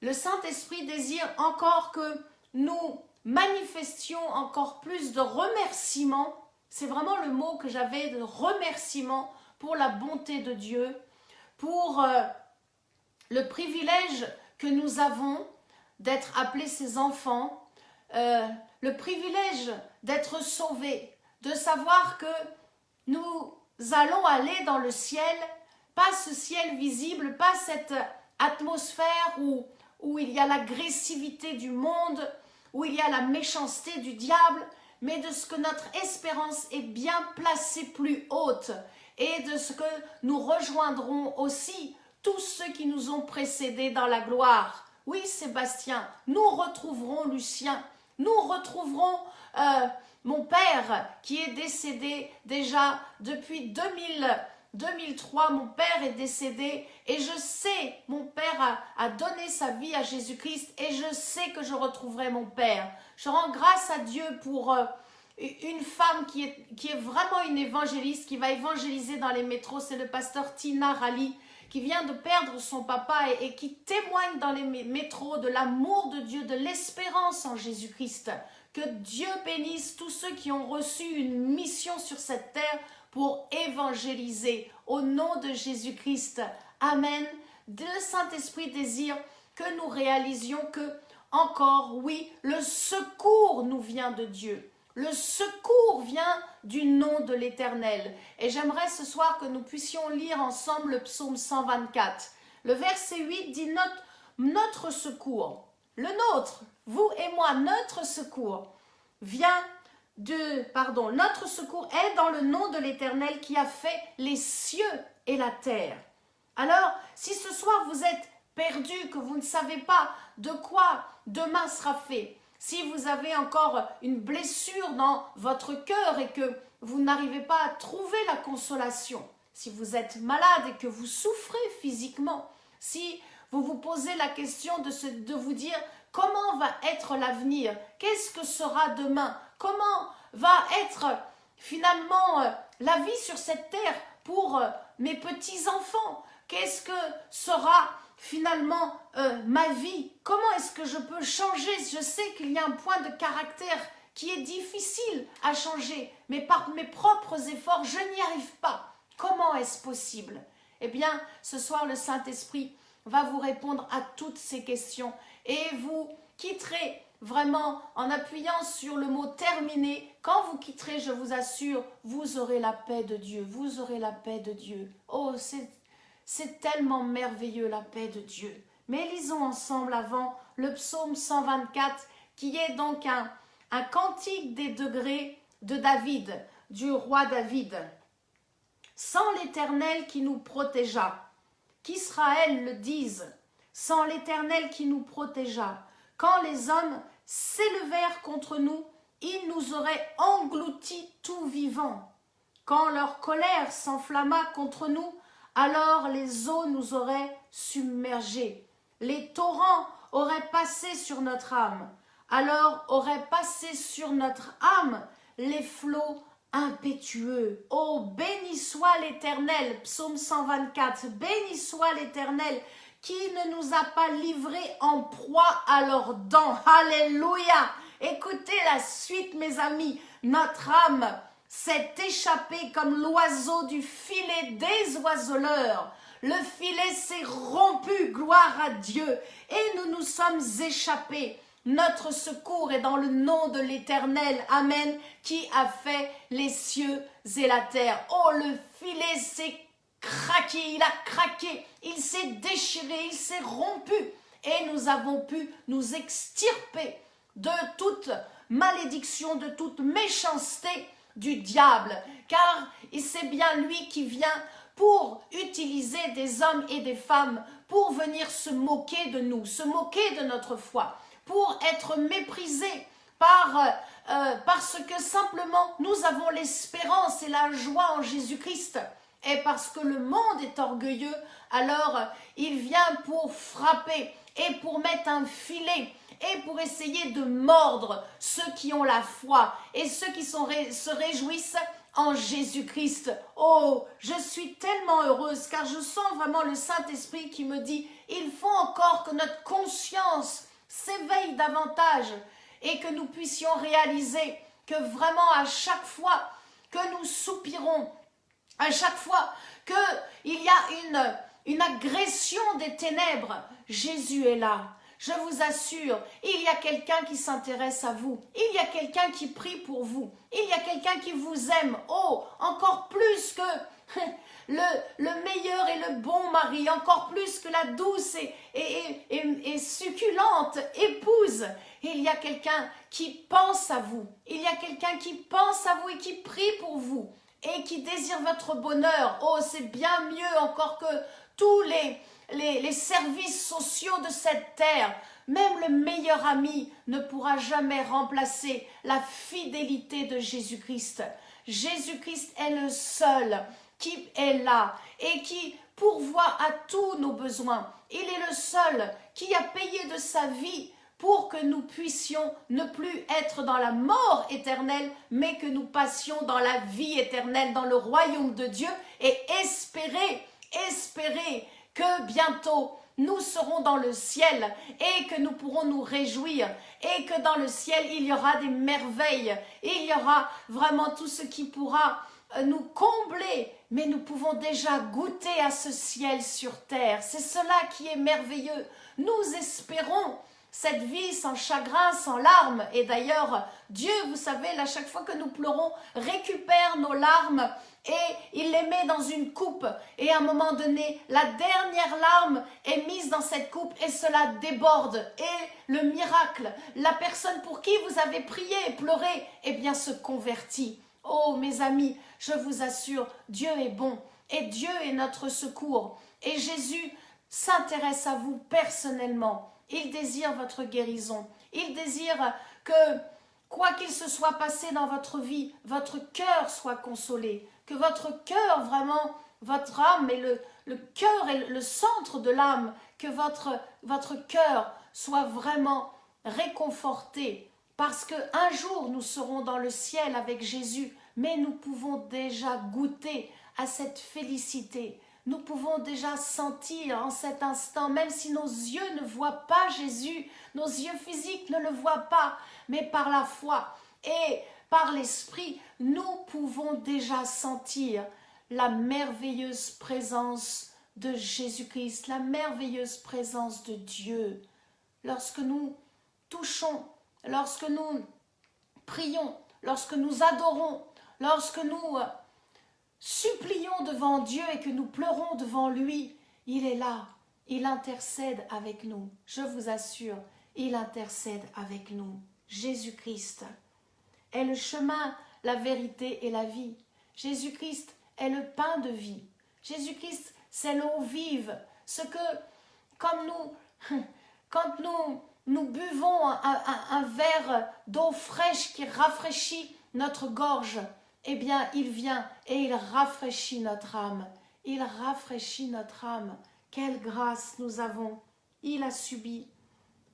le Saint-Esprit désire encore que nous manifestions encore plus de remerciements. C'est vraiment le mot que j'avais, de remerciement pour la bonté de Dieu, pour le privilège que nous avons d'être appelés ses enfants, le privilège d'être sauvés, de savoir que nous allons aller dans le ciel, pas ce ciel visible, pas cette atmosphère où il y a l'agressivité du monde, où il y a la méchanceté du diable, mais de ce que notre espérance est bien placée plus haute et de ce que nous rejoindrons aussi tous ceux qui nous ont précédés dans la gloire. Oui, Sébastien, nous retrouverons Lucien, nous retrouverons mon père qui est décédé déjà depuis 2003, mon père est décédé et je sais, mon père a donné sa vie à Jésus-Christ et je sais que je retrouverai mon père. Je rends grâce à Dieu pour une femme qui est vraiment une évangéliste, qui va évangéliser dans les métros, c'est le pasteur Tina Rally, qui vient de perdre son papa et qui témoigne dans les métros de l'amour de Dieu, de l'espérance en Jésus-Christ. Que Dieu bénisse tous ceux qui ont reçu une mission sur cette terre pour évangéliser au nom de Jésus-Christ. Amen. Le Saint-Esprit désire que nous réalisions que, encore, oui, le secours nous vient de Dieu. Le secours vient du nom de l'Éternel. Et j'aimerais ce soir que nous puissions lire ensemble le psaume 124. Le verset 8 dit notre secours, le nôtre, vous et moi, notre secours notre secours est dans le nom de l'Éternel qui a fait les cieux et la terre. Alors, si ce soir vous êtes perdu, que vous ne savez pas de quoi demain sera fait, si vous avez encore une blessure dans votre cœur et que vous n'arrivez pas à trouver la consolation, si vous êtes malade et que vous souffrez physiquement, si vous vous posez la question de vous dire comment va être l'avenir, qu'est-ce que sera demain, comment va être finalement la vie sur cette terre pour mes petits-enfants, qu'est-ce que sera finalement ma vie, comment est-ce que je peux changer? Je sais qu'il y a un point de caractère qui est difficile à changer, mais par mes propres efforts, je n'y arrive pas. Comment est-ce possible? Eh bien, ce soir, le Saint-Esprit va vous répondre à toutes ces questions et vous quitterez vraiment en appuyant sur le mot terminé. Quand vous quitterez, je vous assure, vous aurez la paix de Dieu, vous aurez la paix de Dieu. Oh, c'est tellement merveilleux la paix de Dieu. Mais lisons ensemble avant le psaume 124 qui est donc un cantique des degrés de David, du roi David. Sans l'Éternel qui nous protégea, qu'Israël le dise, sans l'Éternel qui nous protégea, quand les hommes s'élevèrent contre nous, ils nous auraient engloutis tout vivants. Quand leur colère s'enflamma contre nous, alors les eaux nous auraient submergés. Les torrents auraient passé sur notre âme. Alors auraient passé sur notre âme les flots impétueux. Oh, béni soit l'Éternel, psaume 124, béni soit l'Éternel qui ne nous a pas livrés en proie à leurs dents. Alléluia! Écoutez la suite, mes amis. Notre âme s'est échappée comme l'oiseau du filet des oiseleurs. Le filet s'est rompu, gloire à Dieu, et nous nous sommes échappés. Notre secours est dans le nom de l'Éternel, Amen, qui a fait les cieux et la terre. Oh, le filet s'est craqué, il a craqué, il s'est déchiré, il s'est rompu, et nous avons pu nous extirper de toute malédiction, de toute méchanceté du diable, car c'est bien lui qui vient pour utiliser des hommes et des femmes pour venir se moquer de nous, se moquer de notre foi, pour être méprisés parce que simplement nous avons l'espérance et la joie en Jésus-Christ. Et parce que le monde est orgueilleux, alors il vient pour frapper et pour mettre un filet et pour essayer de mordre ceux qui ont la foi et ceux qui se réjouissent en Jésus-Christ. Oh, je suis tellement heureuse car je sens vraiment le Saint-Esprit qui me dit Il faut encore que notre conscience s'éveille davantage et que nous puissions réaliser que vraiment à chaque fois que nous soupirons, à chaque fois qu'il y a une agression des ténèbres, Jésus est là. Je vous assure, il y a quelqu'un qui s'intéresse à vous. Il y a quelqu'un qui prie pour vous. Il y a quelqu'un qui vous aime. Oh, encore plus que le meilleur et le bon mari, encore plus que la douce et succulente épouse. Il y a quelqu'un qui pense à vous. Il y a quelqu'un qui pense à vous et qui prie pour vous et qui désire votre bonheur. Oh, c'est bien mieux encore que tous les services sociaux de cette terre. Même le meilleur ami ne pourra jamais remplacer la fidélité de Jésus-Christ. Jésus-Christ est le seul qui est là et qui pourvoit à tous nos besoins. Il est le seul qui a payé de sa vie pour que nous puissions ne plus être dans la mort éternelle, mais que nous passions dans la vie éternelle, dans le royaume de Dieu et espérer que bientôt nous serons dans le ciel et que nous pourrons nous réjouir et que dans le ciel il y aura des merveilles, il y aura vraiment tout ce qui pourra nous combler, mais nous pouvons déjà goûter à ce ciel sur terre. C'est cela qui est merveilleux. Nous espérons cette vie sans chagrin, sans larmes. Et d'ailleurs, Dieu, vous savez, à chaque fois que nous pleurons, récupère nos larmes et il les met dans une coupe. Et à un moment donné, la dernière larme est mise dans cette coupe et cela déborde. Et le miracle, la personne pour qui vous avez prié et pleuré, eh bien se convertit. Oh mes amis, je vous assure, Dieu est bon et Dieu est notre secours. Et Jésus s'intéresse à vous personnellement. Il désire votre guérison. Il désire que, quoi qu'il se soit passé dans votre vie, votre cœur soit consolé. Que votre cœur, vraiment, votre âme et le cœur est le centre de l'âme, que votre cœur soit vraiment réconforté. Parce qu'un jour, nous serons dans le ciel avec Jésus, mais nous pouvons déjà goûter à cette félicité. Nous pouvons déjà sentir en cet instant, même si nos yeux ne voient pas Jésus, nos yeux physiques ne le voient pas, mais par la foi et par l'esprit, nous pouvons déjà sentir la merveilleuse présence de Jésus-Christ, la merveilleuse présence de Dieu. Lorsque nous touchons, lorsque nous prions, lorsque nous adorons, lorsque nous supplions devant Dieu et que nous pleurons devant lui, il est là, il intercède avec nous. Je vous assure, il intercède avec nous. Jésus-Christ est le chemin, la vérité et la vie. Jésus-Christ est le pain de vie. Jésus-Christ, c'est l'eau vive. Ce que, quand nous buvons un verre d'eau fraîche qui rafraîchit notre gorge, eh bien, il vient et il rafraîchit notre âme. Il rafraîchit notre âme. Quelle grâce nous avons. Il a subi.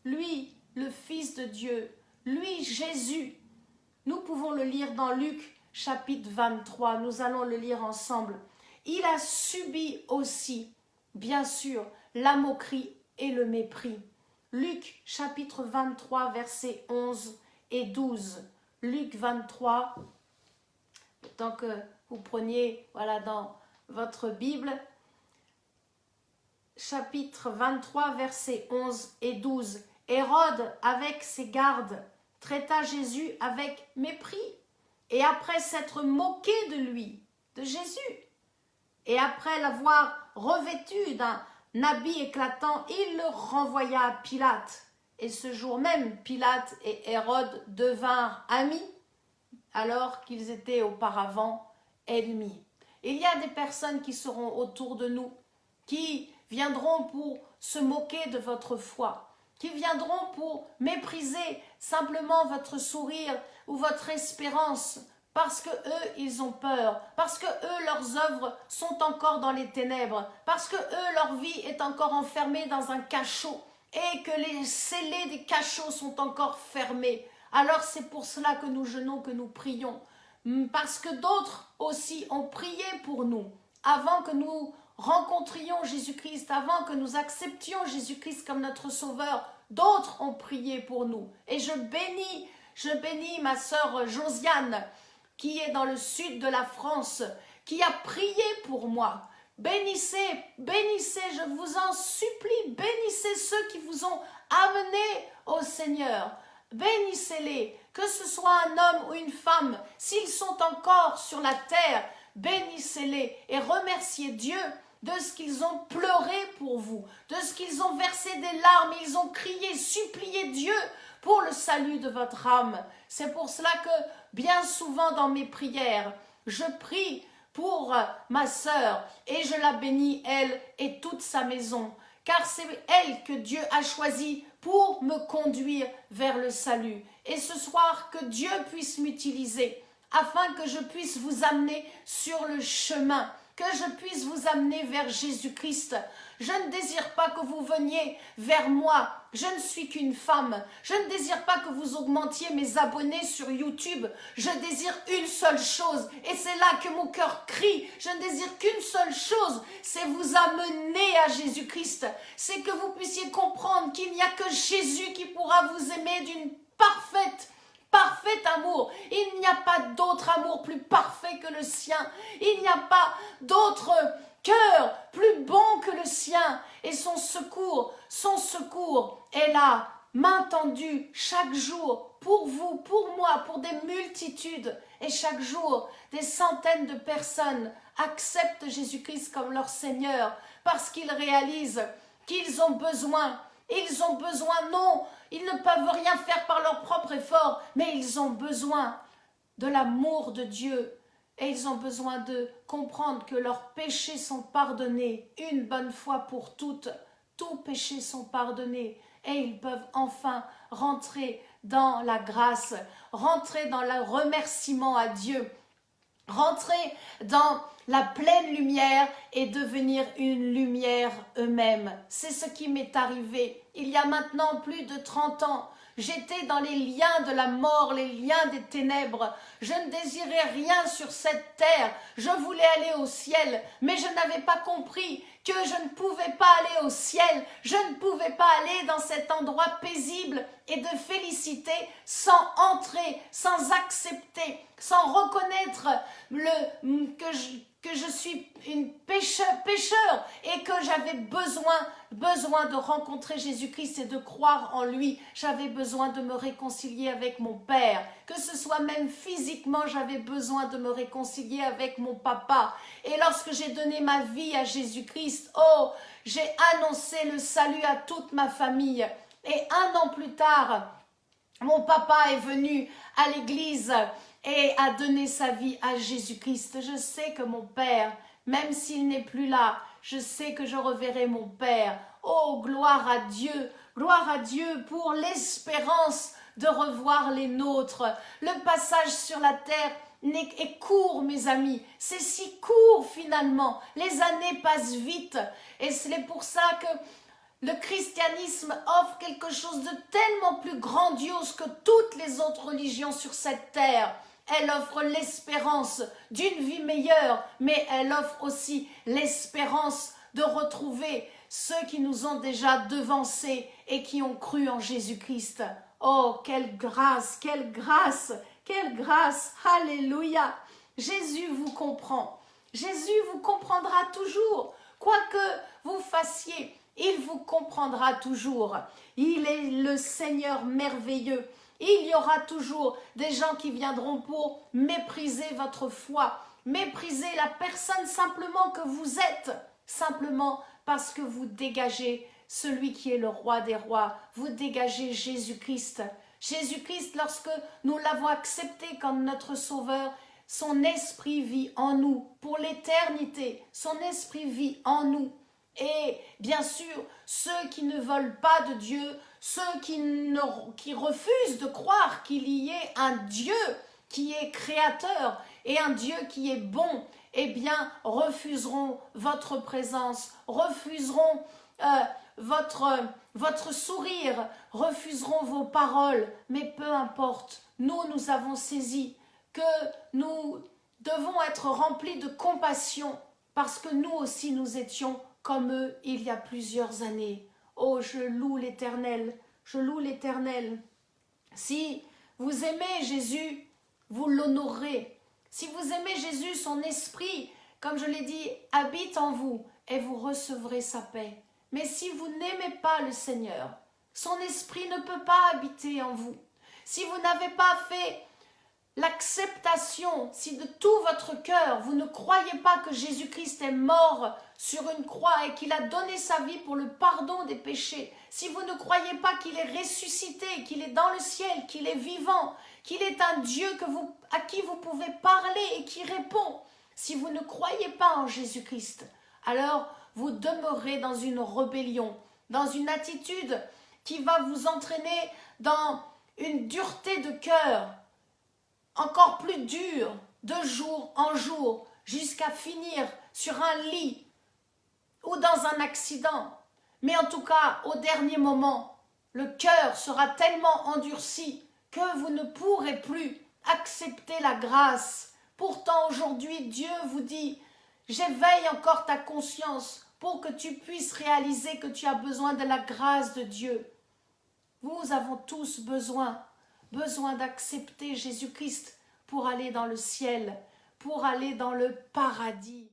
Lui, le Fils de Dieu, lui, Jésus. Nous pouvons le lire dans Luc, chapitre 23. Nous allons le lire ensemble. Il a subi aussi, bien sûr, la moquerie et le mépris. Luc, chapitre 23, versets 11 et 12. Luc 23, tant que vous preniez dans votre Bible, chapitre 23, versets 11 et 12. Hérode, avec ses gardes, traita Jésus avec mépris. Et après s'être moqué de lui, de Jésus, et après l'avoir revêtu d'un habit éclatant, il le renvoya à Pilate. Et ce jour même, Pilate et Hérode devinrent amis, alors qu'ils étaient auparavant ennemis. Il y a des personnes qui seront autour de nous, qui viendront pour se moquer de votre foi, qui viendront pour mépriser simplement votre sourire ou votre espérance, parce que eux, ils ont peur, parce que eux, leurs œuvres sont encore dans les ténèbres, parce que eux, leur vie est encore enfermée dans un cachot, et que les scellés des cachots sont encore fermés. Alors c'est pour cela que nous jeûnons, que nous prions, parce que d'autres aussi ont prié pour nous, avant que nous rencontrions Jésus-Christ, avant que nous acceptions Jésus-Christ comme notre Sauveur, d'autres ont prié pour nous. Et je bénis ma sœur Josiane, qui est dans le sud de la France, qui a prié pour moi. Bénissez, bénissez, je vous en supplie, bénissez ceux qui vous ont amenés au Seigneur. Bénissez-les, que ce soit un homme ou une femme, s'ils sont encore sur la terre, bénissez-les et remerciez Dieu de ce qu'ils ont pleuré pour vous, de ce qu'ils ont versé des larmes, ils ont crié, supplié Dieu pour le salut de votre âme. C'est pour cela que bien souvent dans mes prières, je prie pour ma sœur et je la bénis, elle et toute sa maison, car c'est elle que Dieu a choisie pour me conduire vers le salut. Et ce soir, que Dieu puisse m'utiliser afin que je puisse vous amener sur le chemin, que je puisse vous amener vers Jésus-Christ. Je ne désire pas que vous veniez vers moi. Je ne suis qu'une femme. Je ne désire pas que vous augmentiez mes abonnés sur YouTube. Je désire une seule chose. Et c'est là que mon cœur crie. Je ne désire qu'une seule chose. C'est vous amener à Jésus-Christ. C'est que vous puissiez comprendre qu'il n'y a que Jésus qui pourra vous aimer d'une parfait amour. Il n'y a pas d'autre amour plus parfait que le sien. Il n'y a pas d'autre cœur plus bon que le sien. Et son secours est là, main tendue, chaque jour, pour vous, pour moi, pour des multitudes. Et chaque jour, des centaines de personnes acceptent Jésus-Christ comme leur Seigneur parce qu'ils réalisent qu'ils ont besoin. Ils ont besoin, non, ils ne peuvent rien faire par leur propre effort, mais ils ont besoin de l'amour de Dieu. Et ils ont besoin de comprendre que leurs péchés sont pardonnés une bonne fois pour toutes. Tous péchés sont pardonnés et ils peuvent enfin rentrer dans la grâce, rentrer dans le remerciement à Dieu, rentrer dans la pleine lumière et devenir une lumière eux-mêmes. C'est ce qui m'est arrivé il y a maintenant plus de 30 ans. J'étais dans les liens de la mort, les liens des ténèbres. Je ne désirais rien sur cette terre. Je voulais aller au ciel, mais je n'avais pas compris que je ne pouvais pas aller au ciel. Je ne pouvais pas aller dans cet endroit paisible et de félicité sans entrer, sans accepter, sans reconnaître que je suis une pécheur et que j'avais besoin de rencontrer Jésus-Christ et de croire en lui. J'avais besoin de me réconcilier avec mon Père, que ce soit même physiquement, j'avais besoin de me réconcilier avec mon papa. Et lorsque j'ai donné ma vie à Jésus-Christ, j'ai annoncé le salut à toute ma famille. Et 1 an plus tard, mon papa est venu à l'église et a donné sa vie à Jésus-Christ. Je sais que mon Père, même s'il n'est plus là, je sais que je reverrai mon Père. Oh, gloire à Dieu pour l'espérance de revoir les nôtres. Le passage sur la terre est court, mes amis. C'est si court finalement. Les années passent vite. Et c'est pour ça que le christianisme offre quelque chose de tellement plus grandiose que toutes les autres religions sur cette terre. Elle offre l'espérance d'une vie meilleure, mais elle offre aussi l'espérance de retrouver ceux qui nous ont déjà devancés et qui ont cru en Jésus-Christ. Oh, quelle grâce, quelle grâce, quelle grâce, alléluia. Jésus vous comprend. Jésus vous comprendra toujours, quoi que vous fassiez. Il vous comprendra toujours. Il est le Seigneur merveilleux. Il y aura toujours des gens qui viendront pour mépriser votre foi, mépriser la personne simplement que vous êtes, simplement parce que vous dégagez celui qui est le roi des rois, vous dégagez Jésus-Christ. Jésus-Christ, lorsque nous l'avons accepté comme notre sauveur, son esprit vit en nous pour l'éternité, son esprit vit en nous. Et bien sûr, ceux qui ne veulent pas de Dieu, ceux qui refusent de croire qu'il y ait un Dieu qui est créateur et un Dieu qui est bon, eh bien, refuseront votre présence, refuseront votre sourire, refuseront vos paroles. Mais peu importe, nous avons saisi que nous devons être remplis de compassion parce que nous aussi nous étions comme eux il y a plusieurs années. Oh, je loue l'Éternel, je loue l'Éternel. Si vous aimez Jésus, vous l'honorez. Si vous aimez Jésus, son esprit, comme je l'ai dit, habite en vous et vous recevrez sa paix. Mais si vous n'aimez pas le Seigneur, son esprit ne peut pas habiter en vous. Si vous n'avez pas fait l'acceptation, si de tout votre cœur, vous ne croyez pas que Jésus-Christ est mort sur une croix et qu'il a donné sa vie pour le pardon des péchés, si vous ne croyez pas qu'il est ressuscité, qu'il est dans le ciel, qu'il est vivant, qu'il est un Dieu à qui vous pouvez parler et qui répond, si vous ne croyez pas en Jésus-Christ, alors vous demeurez dans une rébellion, dans une attitude qui va vous entraîner dans une dureté de cœur, encore plus dur, de jour en jour, jusqu'à finir sur un lit ou dans un accident. Mais en tout cas, au dernier moment, le cœur sera tellement endurci que vous ne pourrez plus accepter la grâce. Pourtant, aujourd'hui, Dieu vous dit, j'éveille encore ta conscience pour que tu puisses réaliser que tu as besoin de la grâce de Dieu. Nous avons tous besoin d'accepter Jésus-Christ pour aller dans le ciel, pour aller dans le paradis.